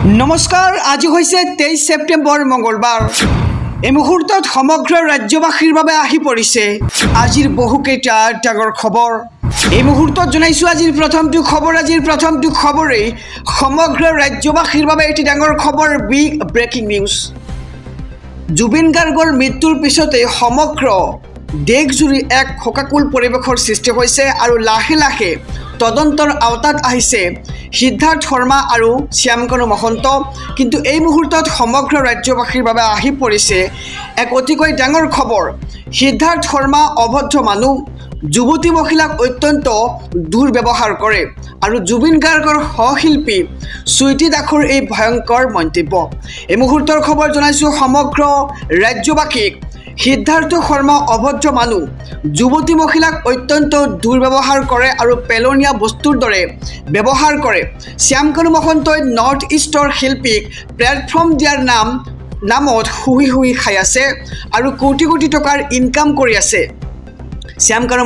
নমস্কাৰ, আজি হৈছে 23 ছেপ্টেম্বৰ মঙ্গলবাৰ। এই মুহূৰ্তত সমগ্ৰ ৰাজ্যবাসীৰ বাবে আহি পৰিছে আজিৰ বহুকেইটা ডাঙৰ খবৰ। এই মুহূৰ্তত জনাইছোঁ আজিৰ প্ৰথমটো খবৰেই সমগ্ৰ ৰাজ্যবাসীৰ বাবে এটি ডাঙৰ খবৰ, বিগ ব্ৰেকিং নিউজ। জুবিন গাৰ্গৰ মৃত্যুৰ পিছতে সমগ্ৰ দেশজুৰি এক শোকাকুল পৰিৱেশৰ সৃষ্টি হৈছে আৰু লাহে লাহে তদন্তৰ আওতাত আহিছে সিদ্ধাৰ্থ শৰ্মা আৰু শ্যামকানু মহন্ত। কিন্তু এই মুহূৰ্তত সমগ্ৰ ৰাজ্যবাসীৰ বাবে আহি পৰিছে এক অতিকৈ ডাঙৰ খবৰ। সিদ্ধাৰ্থ শৰ্মা অভদ্ৰ মানুহ, যুৱতী মহিলাক অত্যন্ত দুৰ্ব্যৱহাৰ কৰে আৰু জুবিন গাৰ্গৰ সহশিল্পী চুইটি দাসৰ এই ভয়ংকৰ মন্তব্য। এই মুহূৰ্তৰ খবৰ জনাইছোঁ সমগ্ৰ ৰাজ্যবাসীক। সিদ্ধাৰ্থ শৰ্মা অভদ্ৰ মানুহ, যুৱতী মহিলাক অত্যন্ত দুৰ্ব্যৱহাৰ কৰে আৰু পেলনীয়া বস্তুৰ দৰে ব্যৱহাৰ কৰে। শ্যামকানু মহন্তই নৰ্থ ইষ্টৰ শিল্পীক প্লেটফৰ্ম দিয়াৰ নামত শুহি খাই আছে আৰু কোটি কোটি টকাৰ ইনকাম কৰি আছে। শ্যামকানু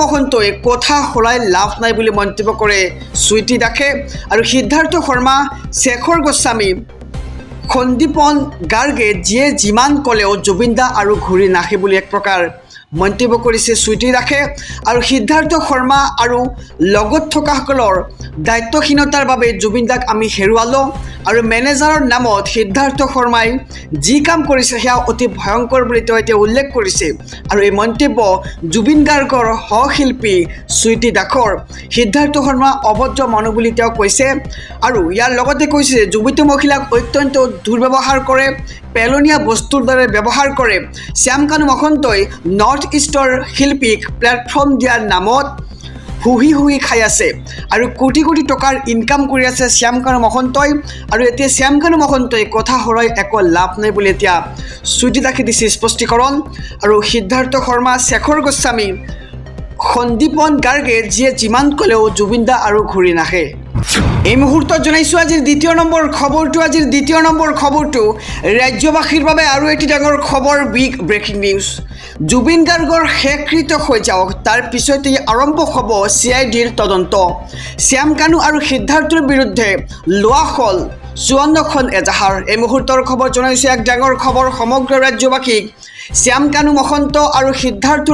মহন্তই কথা সলাই লাভ নাই বুলি মন্তব্য কৰে চুইটি দাসে। আৰু সিদ্ধাৰ্থ শৰ্মা, শেখৰ গোস্বামী, সন্দীপন গাৰ্গে যিয়ে যিমান ক'লেও জুবিন দা আৰু ঘূৰি নাহে বুলি এক প্ৰকাৰ মন্তব্য কৰিছে চুইটি দাসে। আৰু সিদ্ধাৰ্থ শৰ্মা আৰু লগত থকাসকলৰ দায়িত্বহীনতাৰ বাবে জুবিন দাক আমি হেৰুৱালোঁ আৰু মেনেজাৰৰ নামত সিদ্ধাৰ্থ শৰ্মাই যি কাম কৰিছে সেয়া অতি ভয়ংকৰ বুলি তেওঁ এতিয়া উল্লেখ কৰিছে। আৰু এই মন্তব্য জুবিন গাৰ্গৰ সহশিল্পী চুইটি দাসৰ। সিদ্ধাৰ্থ শৰ্মা অভদ্ৰ মানুহ বুলি তেওঁ কৈছে আৰু ইয়াৰ লগতে কৈছে যে যুৱতী মহিলাক অত্যন্ত দুৰ্ব্যৱহাৰ কৰে, পেলনীয়া বস্তুৰ দৰে ব্যৱহাৰ কৰে। শ্যামকানু মহন্তই নৰ্থ ইষ্টৰ শিল্পীক প্লেটফৰ্ম দিয়াৰ নামত শুহি খাই আছে আৰু কোটি কোটি টকাৰ ইনকাম কৰি আছে শ্যামকানু মহন্তই। আৰু এতিয়া শ্যামকানু মহন্তই কথা সৰাই একো লাভ নাই বুলি এতিয়া চুইটি দাসে দিছে স্পষ্টীকৰণ। আৰু সিদ্ধাৰ্থ শৰ্মা, শেখৰ গোস্বামী, সন্দীপন গাৰ্গে যিয়ে যিমান ক'লেও জুবিন দা আৰু ঘূৰি নাহে। এই মুহূৰ্তত জনাইছোঁ আজিৰ দ্বিতীয় নম্বৰ খবৰটো ৰাজ্যবাসীৰ বাবে আৰু এটি ডাঙৰ খবৰ, বিগ ব্ৰেকিং নিউজ। জুবিন গাৰ্গৰ শেষকৃত্য হৈ যাওক, তাৰ পিছতেই আৰম্ভ হ'ব CIDৰ তদন্ত। শ্যামকানু আৰু সিদ্ধাৰ্থৰ বিৰুদ্ধে লোৱা হ'ল 54খন এজাহাৰ। এই মুহূৰ্তৰ খবৰ জনাইছোঁ এক ডাঙৰ খবৰ সমগ্ৰ ৰাজ্যবাসীক। শ্যামকানু মহন্ত আৰু সিদ্ধাৰ্থ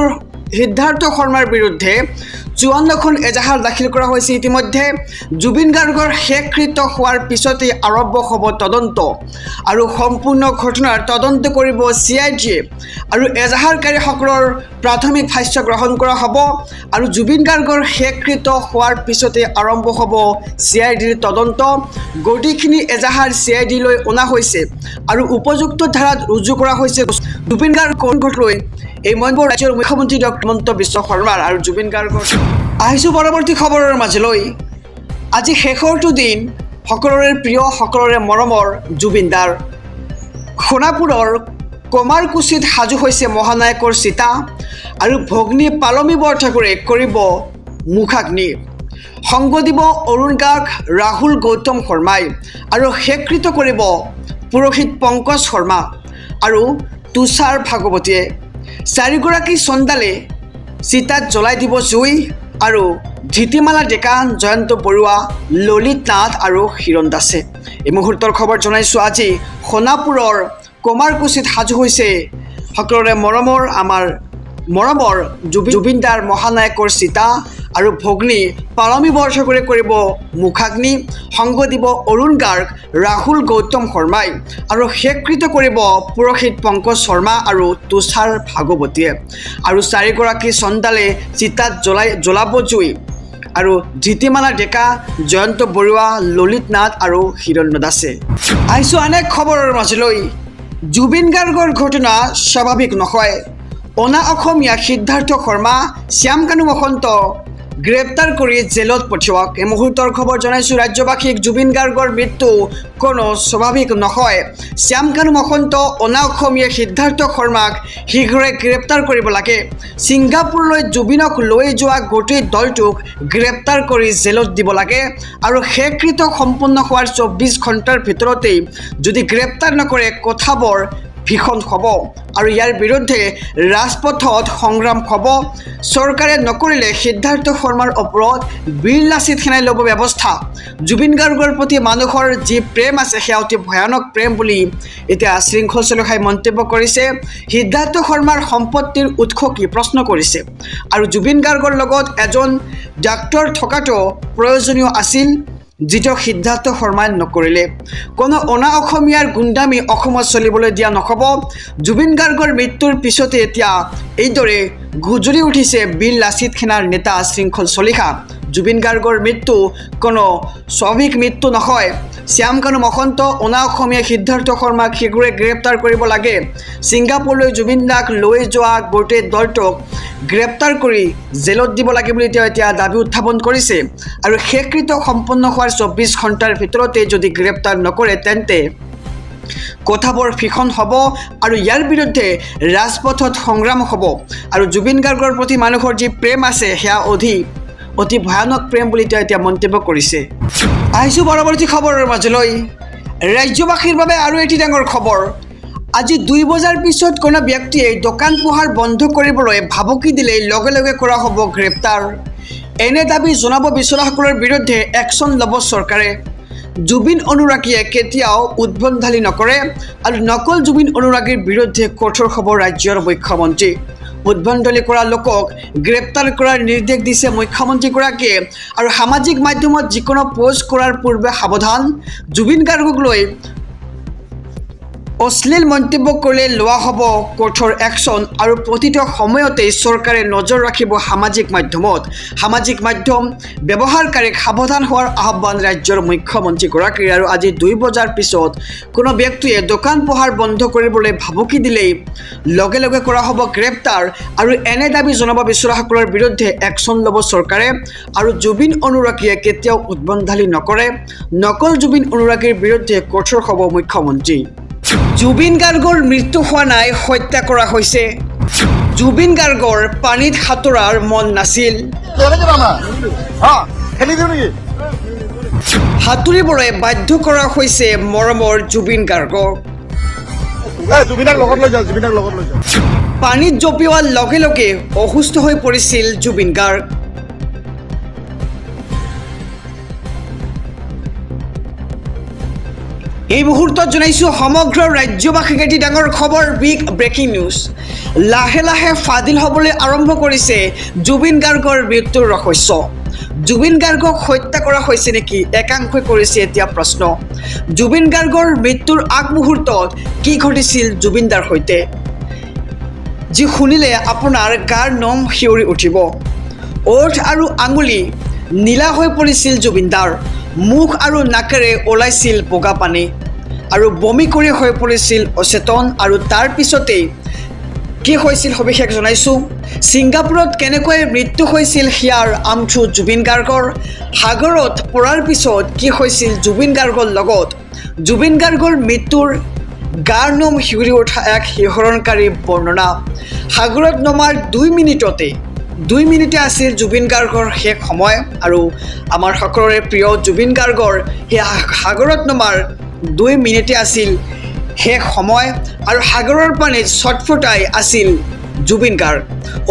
শৰ্মাৰ বিৰুদ্ধে 54খন এজাহাৰ দাখিল কৰা হৈছে ইতিমধ্যে। জুবিন গাৰ্গৰ শেষকৃত্য হোৱাৰ পিছতেই আৰম্ভ হ'ব তদন্ত আৰু সম্পূৰ্ণ ঘটনাৰ তদন্ত কৰিব CIDয়ে আৰু এজাহাৰকাৰীসকলৰ প্ৰাথমিক ভাষ্য গ্ৰহণ কৰা হ'ব। আৰু জুবিন গাৰ্গৰ শেষকৃত্য হোৱাৰ পিছতেই আৰম্ভ হ'ব CIDৰ তদন্ত। গোটেইখিনি এজাহাৰ CIDলৈ অনা হৈছে আৰু উপযুক্ত ধাৰাত ৰুজু কৰা হৈছে জুবিন গাৰ্গক লৈ। এই মন্তব্য ৰাজ্যৰ মুখ্যমন্ত্ৰী ডক্টৰ হিমন্ত বিশ্ব শৰ্মাৰ। আৰু জুবিন গাৰ্গৰ আহিছোঁ পৰৱৰ্তী খবৰৰ মাজলৈ। আজি শেষৰটো দিন সকলোৰে প্ৰিয়, সকলোৰে মৰমৰ জুবিন দাৰ। সোণাপুৰৰ কমাৰকুছিত সাজু হৈছে মহানায়কৰ চিতা আৰু ভগ্নী পালমী বৰঠাকুৰে কৰিব মুখাগ্নি। সংগ দিব অৰুণ গাৰ্গ, ৰাহুল গৌতম শৰ্মাই আৰু শেষকৃত্য কৰিব পুৰোহিত পংকজ শৰ্মা আৰু তুষাৰ ভাগৱতীয়ে। 4গৰাকী চন্দালে চিতাত জ্বলাই দিব জুই আৰু ধৃতিমালা ডেকা, জয়ন্ত বৰুৱা, ললিত নাথ আৰু হিৰণ দাসে। এই মুহূৰ্তৰ খবৰ জনাইছোঁ আজি সোণাপুৰৰ কমাৰকুছিত সাজু হৈছে সকলোৰে মৰমৰ জুবিন দাৰ মহানায়কৰ চিতা আৰু ভগ্নী পালমী বৰঠাকুৰে কৰিব মুখাগ্নি। সংগ দিব অৰুণ গাৰ্গ, ৰাহুল গৌতম শৰ্মাই আৰু শেষকৃত্য কৰিব পুৰোহিত পংকজ শৰ্মা আৰু তুষাৰ ভাগৱতীয়ে। আৰু 4গৰাকী চন্দালে চিতাত জ্বলাব জুই আৰু ধৃতিমালা ডেকা, জয়ন্ত বৰুৱা, ললিত নাথ আৰু হিৰণ দাসে। আহিছোঁ আন এক খবৰৰ মাজলৈ। জুবিন গাৰ্গৰ ঘটনা স্বাভাৱিক নহয়। অনা অসমীয়া সিদ্ধাৰ্থ শৰ্মা, শ্যামকানু মহন্ত গ্ৰেপ্তাৰ কৰি জেলত পঠিয়াওক। এই মুহূৰ্তৰ খবৰ জনাইছোঁ ৰাজ্যবাসীক। জুবিন গাৰ্গৰ মৃত্যু কোনো স্বাভাৱিক নহয়। শ্যামকানু মহন্ত, অনা অসমীয়া সিদ্ধাৰ্থ শৰ্মাক শীঘ্ৰে গ্ৰেপ্তাৰ কৰিব লাগে। ছিংগাপুৰলৈ জুবিনক লৈ যোৱা গোটেই দলটোক গ্ৰেপ্তাৰ কৰি জেলত দিব লাগে। আৰু শেষকৃত্য সম্পূৰ্ণ হোৱাৰ 24 ঘণ্টাৰ ভিতৰতেই যদি গ্ৰেপ্তাৰ নকৰে কথাবোৰ ভীষণ হ'ব আৰু ইয়াৰ বিৰুদ্ধে ৰাজপথত সংগ্ৰাম হ'ব। চৰকাৰে নকৰিলে সিদ্ধাৰ্থ শৰ্মাৰ ওপৰত বীৰ লাচিত সেনাই ল'ব ব্যৱস্থা। জুবিন গাৰ্গৰ প্ৰতি মানুহৰ যি প্ৰেম আছে সেয়া অতি ভয়ানক প্ৰেম বুলি এতিয়া শৃংখল চলিহাই মন্তব্য কৰিছে। সিদ্ধাৰ্থ শৰ্মাৰ সম্পত্তিৰ উৎস কি প্ৰশ্ন কৰিছে আৰু জুবিন গাৰ্গৰ লগত এজন ডাক্তৰ থকাটো প্ৰয়োজনীয় আছিল, যিটো সিদ্ধাৰ্থ শৰ্মাই নকৰিলে। কোনো অনা অসমীয়াৰ গুণ্ডামী অসমত চলিবলৈ দিয়া নহ'ব। জুবিন গাৰ্গৰ মৃত্যুৰ পিছতে এতিয়া এইদৰে গুজৰি উঠিছে বীৰ লাচিত সেনাৰ নেতা শৃংখল চলিহা। জুবিন গাৰ্গৰ মৃত্যু কোনো স্বাভাৱিক মৃত্যু নহয়। শ্যামকানু মহন্ত, অনা অসমীয়া সিদ্ধাৰ্থ শৰ্মাক শীঘ্ৰে গ্ৰেপ্তাৰ কৰিব লাগে। ছিংগাপুৰলৈ জুবিন দাক লৈ যোৱা গোটেই দলটোক গ্ৰেপ্তাৰ কৰি জেলত দিব লাগে বুলি তেওঁ এতিয়া দাবী উত্থাপন কৰিছে। আৰু শেষকৃত্য সম্পন্ন হোৱাৰ 24 ঘণ্টাৰ ভিতৰতে যদি গ্ৰেপ্তাৰ নকৰে তেন্তে কথাবোৰ ভীষণ হ'ব আৰু ইয়াৰ বিৰুদ্ধে ৰাজপথত সংগ্ৰাম হ'ব। আৰু জুবিন গাৰ্গৰ প্ৰতি মানুহৰ যি প্ৰেম আছে সেয়া অতি ভয়ানক প্ৰেম বুলি তেওঁ এতিয়া মন্তব্য কৰিছে। আহিছোঁ পৰৱৰ্তী খবৰৰ মাজলৈ। ৰাজ্যবাসীৰ বাবে আৰু এটি ডাঙৰ খবৰ। আজি 2 বজাৰ পিছত কোনো ব্যক্তিয়ে দোকান পোহাৰ বন্ধ কৰিবলৈ ভাবুকি দিলেই লগে লগে কৰা হ'ব গ্ৰেপ্তাৰ। এনে দাবী জনাব বিচৰাসকলৰ বিৰুদ্ধে একশ্যন ল'ব চৰকাৰে। জুবিন অনুৰাগীয়ে কেতিয়াও উদ্ভণ্ডালি নকৰে আৰু নকল জুবিন অনুৰাগীৰ বিৰুদ্ধে কঠোৰ হ'ব ৰাজ্যৰ মুখ্যমন্ত্ৰী। উদ্ভণ্ডালি কৰা লোকক গ্ৰেপ্তাৰ কৰাৰ নিৰ্দেশ দিছে মুখ্যমন্ত্ৰীগৰাকীয়ে। আৰু সামাজিক মাধ্যমত যিকোনো পোষ্ট কৰাৰ পূৰ্বে সাৱধান। জুবিন গাৰ্গক লৈ অশ্লীল মন্তব্য কৰিলে লোৱা হ'ব কঠোৰ একশ্যন। আৰু প্ৰতিটো সময়তেই চৰকাৰে নজৰ ৰাখিব সামাজিক মাধ্যমত। সামাজিক মাধ্যম ব্যৱহাৰকাৰীক সাৱধান হোৱাৰ আহ্বান ৰাজ্যৰ মুখ্যমন্ত্ৰীগৰাকীৰ। আৰু আজি 2 বজাৰ পিছত কোনো ব্যক্তিয়ে দোকান পোহাৰ বন্ধ কৰিবলৈ ভাবুকি দিলেই লগে লগে কৰা হ'ব গ্ৰেপ্তাৰ। আৰু এনে দাবী জনাব বিচৰাসকলৰ বিৰুদ্ধে একশ্যন ল'ব চৰকাৰে। আৰু জুবিন অনুৰাগীয়ে কেতিয়াও উদ্ভণ্ডালি নকৰে, নকল জুবিন অনুৰাগীৰ বিৰুদ্ধে কঠোৰ হ'ব মুখ্যমন্ত্ৰী। জুবিন গাৰ্গৰ মৃত্যু হোৱা নাই, হত্যা কৰা হৈছে। জুবিন গাৰ্গৰ পানীত সাঁতোৰাৰ মন নাছিল। সাঁতুৰিবলৈ বাধ্য কৰা হৈছে মৰমৰ জুবিন গাৰ্গক। পানীত জঁপিওৱাৰ লগে লগে অসুস্থ হৈ পৰিছিল জুবিন গাৰ্গ। এই মুহূৰ্তত জনাইছোঁ সমগ্ৰ ৰাজ্যবাসীক এটি ডাঙৰ খবৰ, বিগ ব্ৰেকিং নিউজ। লাহে লাহে ফাদিল হ'বলৈ আৰম্ভ কৰিছে জুবিন গাৰ্গৰ মৃত্যুৰ ৰহস্য। জুবিন গাৰ্গক হত্যা কৰা হৈছে নেকি, একাংশই কৰিছে এতিয়া প্ৰশ্ন। জুবিন গাৰ্গৰ মৃত্যুৰ আগমুহূৰ্তত কি ঘটিছিল জুবিন দাৰ সৈতে, যি শুনিলে আপোনাৰ গাৰ নোম শিয়ৰি উঠিব। ওঠ আৰু আঙুলি নীলা হৈ পৰিছিল জুবিন দাৰ। মুখ আৰু নাকেৰে ওলাইছিল বগা পানী আৰু বমি কৰি হৈ পৰিছিল অচেতন। আৰু তাৰ পিছতেই কি হৈছিল সবিশেষ জনাইছোঁ। ছিংগাপুৰত কেনেকৈ মৃত্যু হৈছিল হিয়াৰ আমঠু জুবিন গাৰ্গৰ। সাগৰত পৰাৰ পিছত কি হৈছিল জুবিন গাৰ্গৰ লগত। জুবিন গাৰ্গৰ মৃত্যুৰ গাৰ নোম শিয়ৰি উঠা এক শিহৰণকাৰী বৰ্ণনা। সাগৰত নমাৰ 2 মিনিটে আছিল জুবিন গাৰ্গৰ শেষ সময়। আৰু আমাৰ সকলোৰে প্ৰিয় জুবিন গাৰ্গৰ সেই সাগৰত নমাৰ 2 মিনিটে আছিল শেষ সময়। আৰু সাগৰৰ পানীত ছটফটাই আছিল জুবিন গাৰ্গ।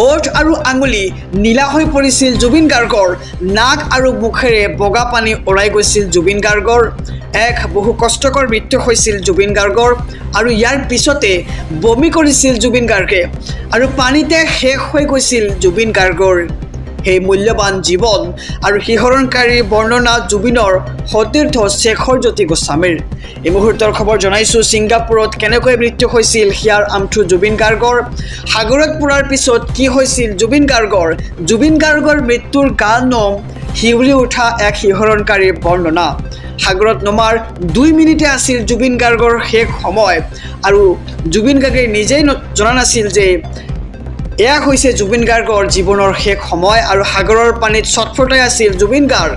ওঠ আৰু আঙুলি নীলা হৈ পৰিছিল জুবিন গাৰ্গৰ। নাক আৰু মুখেৰে বগা পানী ওলাই গৈছিল জুবিন গাৰ্গৰ। এক বহু কষ্টকৰ মৃত্যু হৈছিল জুবিন গাৰ্গৰ। আৰু ইয়াৰ পিছতে বমি কৰিছিল জুবিন গাৰ্গে। আৰু পানীতে শেষ হৈ গৈছিল জুবিন গাৰ্গৰ সেই মূল্যৱান জীৱন। আৰু শিহৰণকাৰী বৰ্ণনা জুবিনৰ সতীৰ্থ শেখৰজ্যোতি গোস্বামীৰ। এই মুহূৰ্তৰ খবৰ জনাইছোঁ। ছিংগাপুৰত কেনেকৈ মৃত্যু হৈছিল হিয়াৰ আমঠু জুবিন গাৰ্গৰ। সাগৰত পৰাৰ পিছত কি হৈছিল জুবিন গাৰ্গৰ। জুবিন গাৰ্গৰ মৃত্যুৰ গাৰ নোম শিয়ৰি উঠা এক শিহৰণকাৰী বৰ্ণনা। সাগৰত নমাৰ 2 মিনিটে আছিল জুবিন গাৰ্গৰ শেষ সময়। আৰু জুবিন গাৰ্গে নিজেই জনা নাছিল যে এয়া হৈছে জুবিন গাৰ্গৰ জীৱনৰ শেষ সময়। আৰু সাগৰৰ পানীত ছটফটাই আছিল জুবিন গাৰ্গ।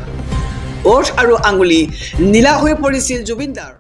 ওঠ আৰু আঙুলি নীলা হৈ পৰিছিল জুবিন দাৰ।